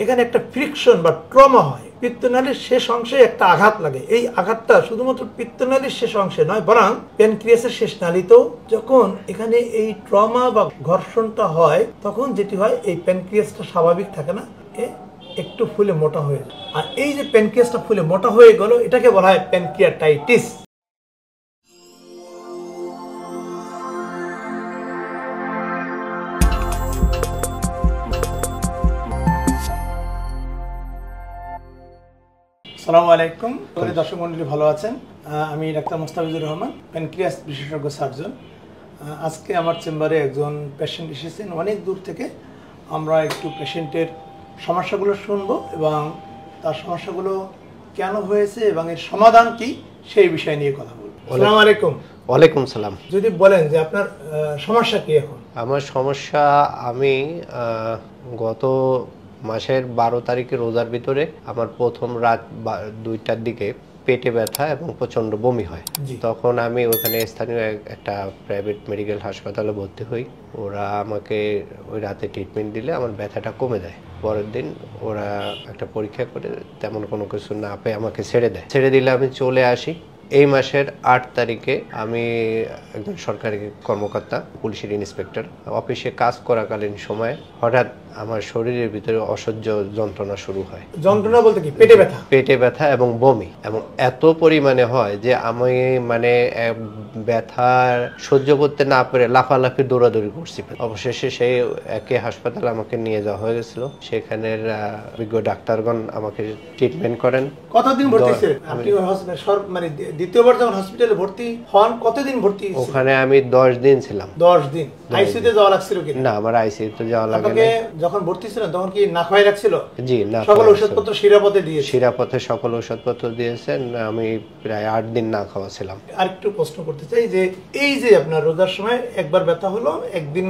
এখানে একটা ফ্রিকশন বা ট্রমা হয়, পিত্তনালীর শেষ অংশে একটা আঘাত লাগে। এই আঘাতটা শুধুমাত্র পিত্তনালীর শেষ অংশে নয়, বরং প্যানক্রিয়াসের শেষ নালীতেও যখন এখানে এই ট্রমা বা ঘর্ষণটা হয়, তখন যেটি হয় এই প্যানক্রিয়াসটা স্বাভাবিক থাকে না, একটু ফুলে মোটা হয়ে যায়। আর এই যে প্যানক্রিয়াসটা ফুলে মোটা হয়ে গেল, এটাকে বলা হয় প্যানক্রিয়াটাইটিস। আসসালামু আলাইকুম, দর্শক মন্ডলী ভালো আছেন? আমি ডাক্তার মোস্তাফিজুর রহমান, প্যানক্রিয়াস বিশেষজ্ঞ সার্জন। আজকে আমার চেম্বারে একজন পেশেন্ট এসেছেন অনেক দূর থেকে। আমরা একটু পেশেন্টের সমস্যাগুলো শুনবো এবং তার সমস্যাগুলো কেন হয়েছে এবং এর সমাধান কি সেই বিষয় নিয়ে কথা বলবো। আসসালামু আলাইকুম। ওয়ালাইকুম সালাম। যদি বলেন যে আপনার সমস্যা কি এখন? আমার সমস্যা, আমি গত মাসের 12 তারিখে রোজার ভিতরে আমার প্রথম রাত 2টার দিকে পেটে ব্যথা এবং প্রচন্ড বমি হয়। তখন আমি ওখানে স্থানীয় একটা প্রাইভেট মেডিকেল হাসপাতালে ভর্তি হই। ওরা আমাকে ওই রাতে ট্রিটমেন্ট দিলে আমার ব্যথাটা কমে যায়। পরের দিন ওরা একটা পরীক্ষা করে তেমন কোনো কিছু না পেয়ে আমাকে ছেড়ে দেয়। ছেড়ে দিলে আমি চলে আসি। এই মাসের 8 তারিখে আমি একজন সরকারি কর্মকর্তা, পুলিশের ইন্সপেক্টর, অফিসে কাজ করাকালীন সময়ে হঠাৎ আমার শরীরের ভিতরে অসহ্য যন্ত্রণা শুরু হয়। যন্ত্রণা বলতে কি? পেটে ব্যথা? পেটে ব্যথা এবং বমি, এবং এত পরিমাণে হয় যে আমি ব্যথা সহ্য করতে না পেরে লাফালাফি দৌড়াদৌড়ি করছি। অবশেষে সেই একই হাসপাতালে আমাকে নিয়ে যাওয়া হয়ে গেছিল। সেখানের বিজ্ঞ ডাক্তারগণ আমাকে ট্রিটমেন্ট করেন। কতদিন ভর্তি ছিলেন আপনি? মানে দ্বিতীয়বার যখন হসপিটালে ভর্তি হন, কতদিন ভর্তি? ওখানে আমি 10 দিন ছিলাম। 10 দিন আইসিইউতে যাওয়া লাগছিল কি? না, আমার আইসিইউতে যাওয়া লাগে না। যখন ভর্তি ছিলেন তখন কি না খাওয়াই রাখছিল? জি না, সকল ওষুধপত্র শিরাপথে দিয়েছে? শিরাপথে সকল ওষুধপত্র দিয়েছেন। আমি প্রায় 8 দিন না খাওয়া ছিলাম। আরেকটু প্রশ্ন করতে চাই যে এই যে আপনার রোজার সময় একবার ব্যথা হলো, একদিন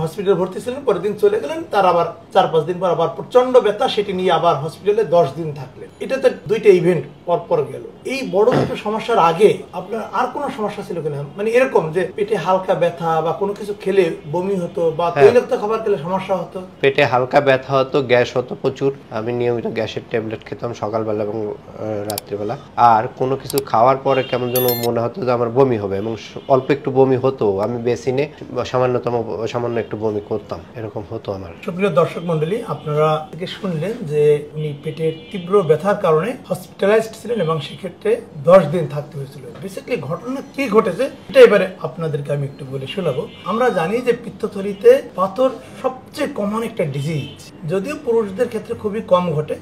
হসপিটালে ভর্তি ছিলেন, পরের দিন চলে গেলেন, তার আবার 4-5 দিন পর আবার প্রচন্ড ব্যথা, সেটি নিয়ে আবার হসপিটালে 10 দিন থাকলেন। এটাতে দুইটা ইভেন্ট পর গেল। এই বড় দুটো সমস্যার আগে আপনার আর কোনো সমস্যা ছিল কিনা? মানে এরকম যে পেটে হালকা ব্যথা বা কোনো কিছু খেলে বমি হতো বা তৈলাক্ত খাবার খেলে সমস্যা হতো? পেটে হালকা ব্যথা হতো, গ্যাস হতো প্রচুর। আমি নিয়মিত গ্যাসের ট্যাবলেট খেতাম সকালবেলা এবং রাত্রিবেলা। আর কোনো কিছু খাওয়ার পরে কেমন যেন মনে হতো যে আমার বমি হবে, এবং অল্প একটু বমি হতো। আমি বেসিনে সামান্য একটু বমি করতাম, এরকম হতো আমার। সুপ্রিয় দর্শক মন্ডলী, আপনারা থেকে শুনলেন যে উনি পেটের তীব্র ব্যথার কারণে হসপিটালাইজড ছিলেন এবং সেক্ষেত্রে 10 দিন থাকতে হয়েছিল। বেসিক্যালি ঘটনা কি ঘটেছে এটা এবারে আপনাদেরকে আমি একটু বলে শোনাবো। আমরা জানি যে পিত্তথলিতে পাথর সবচেয়ে কমন একটা ডিজিজ, যদিও পুরুষদের ক্ষেত্রে খুবই কম ঘটে।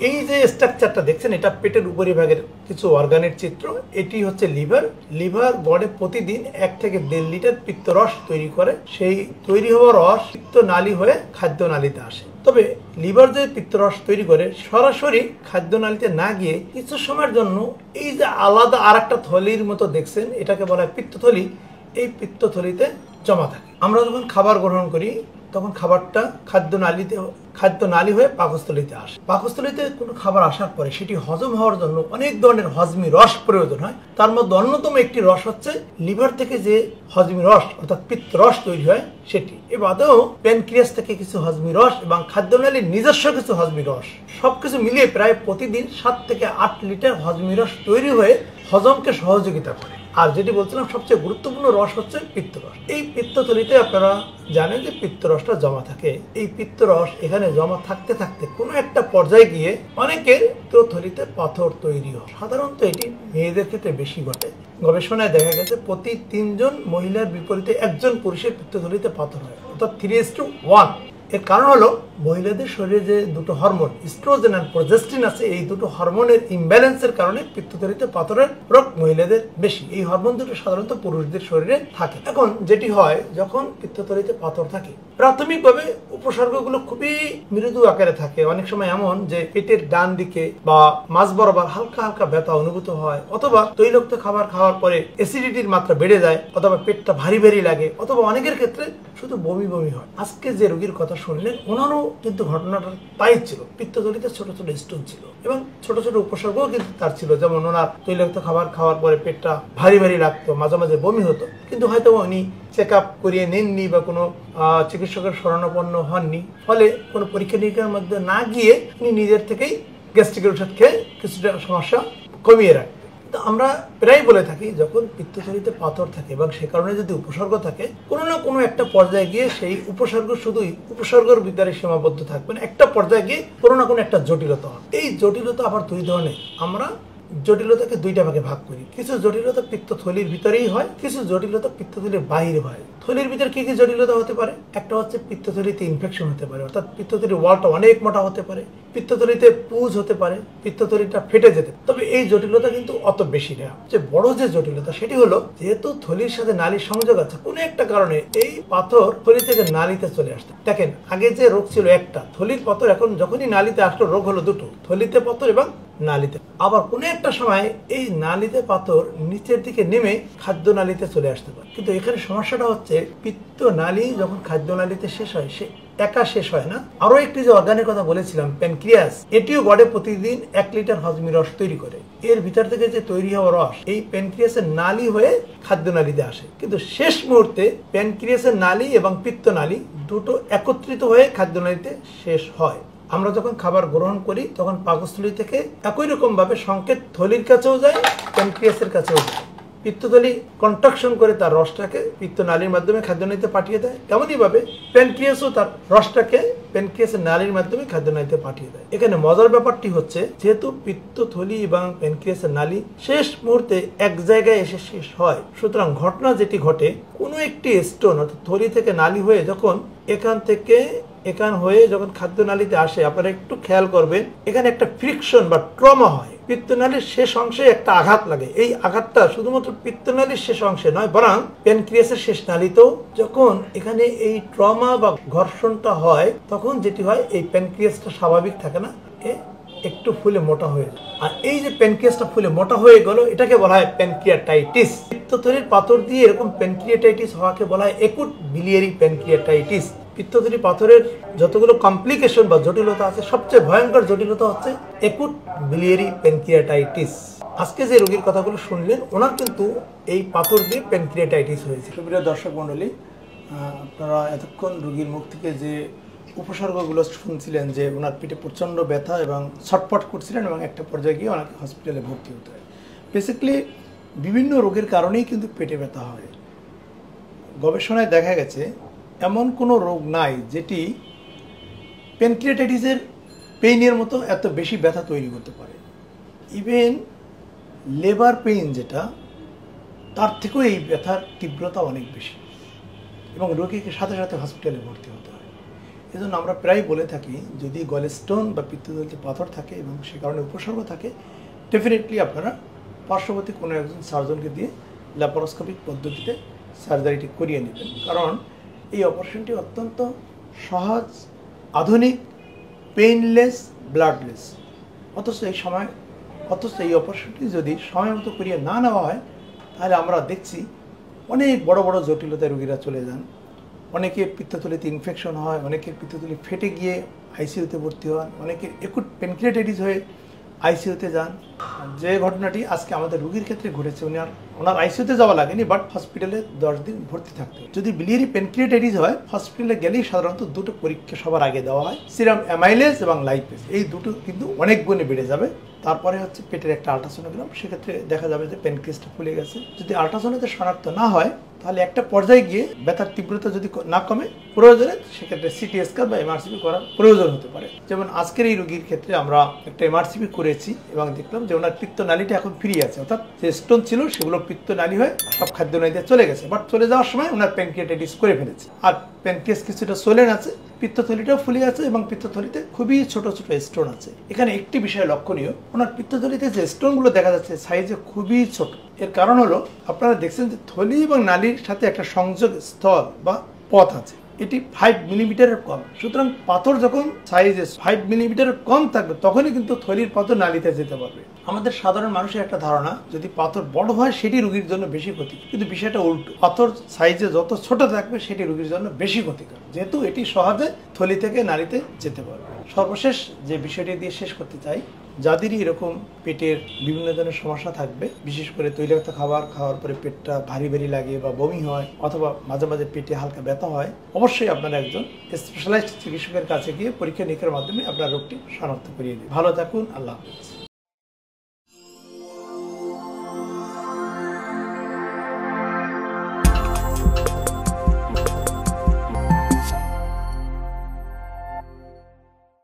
এই যে স্ট্রাকচারটা দেখছেন, এটা পেটের উপরিভাগের কিছু অর্গানের চিত্র। এটি হচ্ছে লিভার। লিভার বডি প্রতিদিন 1 থেকে 1.5 লিটার পিত্তরস তৈরি করে। সেই তৈরি হওয়া রস পিত্তনালী হয়ে খাদ্যনালীতে আসে। তবে লিভার যে পিত্তরস তৈরি করে সরাসরি খাদ্যনালীতে না গিয়ে কিছু সময়ের জন্য এই যে আলাদা আরেকটা থলির মতো দেখছেন, এটাকে বলা হয় পিত্তথলি। এই পিত্তথলিতে জমা থাকে। আমরা যখন খাবার গ্রহণ করি তখন খাবারটা খাদ্যনালী হয়ে পাকস্থলীতে আসে। পাকস্থলীতে কোনো খাবার আসার পরে সেটি হজম হওয়ার জন্য অনেক ধরনের হজমি রস প্রয়োজন হয়। তার মধ্যে অন্যতম একটি রস হচ্ছে লিভার থেকে যে হজমি রস অর্থাৎ পিত্ত রস তৈরি হয় সেটি। এ বাদেও প্যানক্রিয়াস থেকে কিছু হজমি রস এবং খাদ্যনালীর নিজস্ব কিছু হজমি রস, সবকিছু মিলিয়ে প্রায় প্রতিদিন 7 থেকে 8 লিটার হজমি রস তৈরি হয়ে হজমকে সহযোগিতা করে। আর যেটি বলছিলাম সবচেয়ে গুরুত্বপূর্ণ রস হচ্ছে পিত্তরস। এই পিত্তথলিতে আপনারা জানেন যে পিত্তরসটা জমা থাকে। এই পিত্তরস এখানে জমা থাকতে থাকতে কোনো একটা পর্যায়ে গিয়ে অনেকের পিত্তথলিতে পাথর তৈরি হয়। সাধারণত এটি মেয়েদের ক্ষেত্রে বেশি ঘটে। গবেষণায় দেখা গেছে প্রতি 3 জন মহিলার বিপরীতে 1 জন পুরুষের পিত্তথলিতে পাথর হয়, অর্থাৎ 3:1। এর কারণ হলো মহিলাদের শরীরে যে দুটো হরমোন ইস্ট্রোজেন আর প্রজেস্টিন আছে, এই দুটো হরমোনের ইমব্যালেন্সের কারণে পিত্তথলিতে পাথরের রোগ মহিলাদের বেশি। এই হরমোন দুটো সাধারণত পুরুষদের শরীরে থাকে। এখন যেটি হয়, যখন পিত্তথলিতে পাথর থাকে প্রাথমিকভাবে উপসর্গগুলো খুবই মৃদু আকারে থাকে। অনেক সময় এমন যে পেটের ডান দিকে বা মাঝ বরাবর হালকা হালকা ব্যথা অনুভূত হয়, অথবা তৈলাক্ত খাবার খাওয়ার পরে অ্যাসিডিটির মাত্রা বেড়ে যায়, অথবা পেটটা ভারী ভারী লাগে, অথবা অনেকের ক্ষেত্রে শুধু বমি বমি হয়। আজকে যে রোগীর কথা শুনলেন, ওনারও কিন্তু ঘটনাটা তাই ছিল, পিত্তথলিতে ছোট ছোট স্টোন ছিল এবং ছোট ছোট উপসর্গও কিন্তু তার ছিল, যেমন ওনার তৈলাক্ত খাবার খাওয়ার পরে পেটটা ভারী ভারী লাগতো, মাঝে মাঝে বমি হতো, কিন্তু হয়তো উনি চেক আপ করিয়ে নেননি বা কোনো চিকিৎসকের শরণাপন্ন হননি, ফলে কোনো পরীক্ষা নিরীক্ষার মধ্যে না গিয়ে উনি নিজের থেকেই গ্যাস্ট্রিকের ওষুধ খেয়ে কিছুটা সমস্যা কমিয়ে রাখে। তো আমরা প্রায় বলে থাকি যখন পিত্তথলিতে পাথর থাকে এবং সে কারণে যদি উপসর্গ থাকে, কোনো না কোনো একটা পর্যায়ে গিয়ে সেই উপসর্গ শুধুই উপসর্গের ভিতরে সীমাবদ্ধ থাকবে না, একটা পর্যায়ে গিয়ে কোনো না কোনো একটা জটিলতা হয়। এই জটিলতা আবার দুই ধরনের, আমরা জটিলতাকে দুইটা ভাগে ভাগ করি। কিছু জটিলতা পিত্তথলির ভিতরেই হয়, কিছু জটিলতা পিত্তথলির বাইরে হয়। থলির ভিতরে কি কি জটিলতা হতে পারে? একটা হচ্ছে পিত্তথলিতে ইনফেকশন হতে পারে, অর্থাৎ পিত্তথলির ওয়ালটা অনেক মোটা হতে পারে, পিত্তথলিতে পুজ হতে পারে, পিত্তথলিটা ফেটে যেতে পারে। তবে এই জটিলতা কিন্তু অত বেশি না। যে বড় যে জটিলতা সেটি হলো, যেহেতু থলির সাথে নালীর সংযোগ আছে, কোনো একটা কারণে এই পাথর থলি থেকে নালীতে চলে আসছে। দেখেন, আগে যে রোগ ছিল একটা, থলির পাথর, এখন যখনই নালীতে আসলো রোগ হলো দুটো, থলিতে পাথর এবং নালীতে। আবার কোনো একটা সময় এই নালীতে পাথর নিচের দিকে নেমে খাদ্য নালীতে চলে আসতে পারে। কিন্তু এখানে সমস্যাটা হচ্ছে, পিত্ত নালী যখন খাদ্য নালীতে শেষ হয়, সে একা শেষ হয় না। আরো একটি যে অর্গানের কথা বলেছিলাম, প্যানক্রিয়াস, এটিও গড়ে প্রতিদিন 1 লিটার হজমি রস তৈরি করে। এর ভিতর থেকে যে তৈরি হওয়া রস এই প্যানক্রিয়াসের নালী হয়ে খাদ্য নালীতে আসে, কিন্তু শেষ মুহূর্তে প্যানক্রিয়াসের নালী এবং পিত্ত নালী দুটো একত্রিত হয়ে খাদ্য নালীতে শেষ হয়। আমরা যখন খাবার গ্রহণ করি তখন পাকস্থলী থেকে একই রকম ভাবে সংকেত থলির কাছেও যায়, প্যানক্রিয়াসের কাছেও যায়। পিত্তথলি কন্ট্রাকশন করে তার রসটাকে পিত্ত নালীর মাধ্যমে খাদ্যনালীতে পাঠিয়ে দেয়, তেমনই ভাবে প্যানক্রিয়াসও তার রসটাকে প্যানক্রিয়াসের নালীর মাধ্যমে খাদ্যনালীতে পাঠিয়ে দেয়। এখানে মজার ব্যাপারটি হচ্ছে, যেহেতু পিত্তথলি এবং প্যানক্রিয়াসের নালী শেষ মুহূর্তে এক জায়গায় এসে শেষ হয়, সুতরাং ঘটনা যেটি ঘটে, কোনো একটি স্টোন অর্থাৎ থলি থেকে নালী হয়ে যখন এখান থেকে এখান হয়ে যখন খাদ্য নালীতে আসে, আপনারা একটু খেয়াল করবেন, এখানে একটা ফ্রিকশন বা ট্রমা হয়। পিত্তনালীর শেষ অংশে একটা আঘাত লাগে। এই আঘাতটা শুধুমাত্র পিত্তনালীর শেষ অংশে নয়, বরং প্যানক্রিয়াসের শেষ নালীতেও যখন এখানে এই ট্রমা বা ঘর্ষণটা হয়, তখন যেটি হয়, এই প্যানক্রিয়াসটা স্বাভাবিক থাকে না, একটু ফুলে মোটা হয়ে যায়। আর এই যে প্যানক্রিয়াসটা ফুলে মোটা হয়ে গেল, এটাকে বলা হয় প্যানক্রিয়াটাইটিস। পিত্তথলির পাথর দিয়ে এরকম প্যানক্রিয়াটাইটিস হওয়াকে বলা হয় একুট বিলিয়ারি প্যানক্রিয়াটাইটিস। পিত্তথলি পাথরের যতগুলো কমপ্লিকেশন বা জটিলতা আছে, সবচেয়ে ভয়ঙ্কর জটিলতা হচ্ছে একুট বিলিয়ারি প্যানক্রিয়াটাইটিস। আজকে যে রোগীর কথাগুলো শুনলেন, ওনার কিন্তু এই পাথর দিয়ে প্যানক্রিয়াটাইটিস হয়েছে। সুপ্রিয় দর্শক মণ্ডলী, আপনারা এতক্ষণ রোগীর মুখ থেকে যে উপসর্গগুলো শুনছিলেন, যে ওনার পেটে প্রচণ্ড ব্যথা এবং ছটফট করছিলেন এবং একটা পর্যায়ে গিয়ে ওনাকে হসপিটালে ভর্তি হতে হয়। বেসিক্যালি বিভিন্ন রোগের কারণেই কিন্তু পেটে ব্যথা হয়। গবেষণায় দেখা গেছে এমন কোনো রোগ নাই যেটি প্যানক্রিয়াটাইটিসের পেইনের মতো এত বেশি ব্যথা তৈরি করতে পারে। ইভেন লেবার পেইন যেটা, তার থেকেও এই ব্যথার তীব্রতা অনেক বেশি এবং রোগীকে সাথে সাথে হসপিটালে ভর্তি হতে হয়। এজন্য আমরা প্রায় বলে থাকি, যদি গলস্টোন বা পিত্তথলিতে পাথর থাকে এবং সে কারণে উপসর্গ থাকে, ডেফিনেটলি আপনারা পার্শ্ববর্তী কোনো একজন সার্জনকে দিয়ে ল্যাপারোস্কোপিক পদ্ধতিতে সার্জারিটি করিয়ে নেবেন। কারণ এই অপারেশনটি অত্যন্ত সহজ, আধুনিক, পেইনলেস, ব্লাডলেস। অথচ এই অপারেশনটি যদি সময় মতো করিয়ে না নেওয়া হয়, তাহলে আমরা দেখছি অনেক বড় বড় জটিলতায় রোগীরা চলে যান। অনেকের পিত্তথলিতে ইনফেকশন হয়, অনেকের পিত্তথলি ফেটে গিয়ে আইসিইউতে ভর্তি হন, অনেকের একুট প্যানক্রিয়াটাইটিস হয়ে আইসিইউতে যান। যে ঘটনাটি আজকে আমাদের রোগীর ক্ষেত্রে ঘটেছে, ওনার আইসিইউতে যাওয়া লাগেনি, বাট হসপিটালে 10 দিন ভর্তি থাকতে। যদি বিলিয়ারি প্যানক্রিয়াটাইটিস হয়, হসপিটালে গেলেই সাধারণত দুটো পরীক্ষা সবার আগে দেওয়া হয়, সিরাম অ্যামাইলেজ এবং লাইপেজ। এই দুটো কিন্তু অনেক গুণে বেড়ে যাবে। তারপরে হচ্ছে পেটের একটা আল্ট্রাসোনোগ্রাম, সেক্ষেত্রে দেখা যাবে যে প্যানক্রিয়াসটা ফুলে গেছে। যদি আল্ট্রাসোনোতে শনাক্ত না হয়, তাহলে একটা পর্যায়ে গিয়ে ব্যথার তীব্রতা যদি না কমে, প্রয়োজনে সেক্ষেত্রে সিটি স্ক্যান বা এমআরসিপি করার প্রয়োজন হতে পারে। যেমন আজকের এই রোগীর ক্ষেত্রে আমরা একটা এমআরসিপি করেছি এবং দেখলাম যে ওনার পিত্ত নালীটা এখন ফ্রি আছে, অর্থাৎ যে স্টোন ছিল সেগুলো পিত্ত নালী হয়ে সব খাদ্য নালীতে চলে গেছে। বাট চলে যাওয়ার সময় ওনার প্যানক্রিয়াটাইটিস করে ফেলেছে, আর প্যানক্রিয়াস কিছুটা সোলেন আছে, পিত্তথলিটাও ফুলে আছে এবং পিত্তথলিতে খুবই ছোট ছোট স্টোন আছে। এখানে একটি বিষয় লক্ষণীয়, ওনার পিত্তথলিতে যে স্টোনগুলো দেখা যাচ্ছে সাইজে খুবই ছোট। এর কারণ হলো, আপনারা দেখছেন যে থলি এবং নালীর সাথে একটা সংযোগ স্থল বা পথ আছে। এটি 5 মিলিমিটারের কম। সুতরাং পাথর যখন সাইজে 5 মিলিমিটারের কম থাকবে তখনই কিন্তু থলির পাথর নালীতে যেতে পারবে। আমাদের সাধারণ মানুষের একটা ধারণা যদি পাথর বড় হয় সেটি রোগীর জন্য বেশি ক্ষতি, কিন্তু বিষয়টা উল্টো। পাথর সাইজে যত ছোট থাকবে সেটি রোগীর জন্য বেশি ক্ষতিকর, যেহেতু এটি সহজে থলি থেকে নালীতে যেতে পারবে। সর্বশেষ যে বিষয়টি দিয়ে শেষ করতে চাই, যাদেরই এরকম পেটের বিভিন্ন ধরনের সমস্যা থাকবে, বিশেষ করে তৈলাক্ত খাবার খাওয়ার পরে পেটটা ভারী ভারী লাগে বা বমি হয় অথবা মাঝে মাঝে পেটে হালকা ব্যথা হয়, অবশ্যই আপনারা একজন স্পেশালাইজড চিকিৎসকের কাছে গিয়ে পরীক্ষা নিরীক্ষার মাধ্যমে আপনার রোগটি শনাক্ত করিয়ে দিন। ভালো থাকুন, আল্লাহ হাফেজ।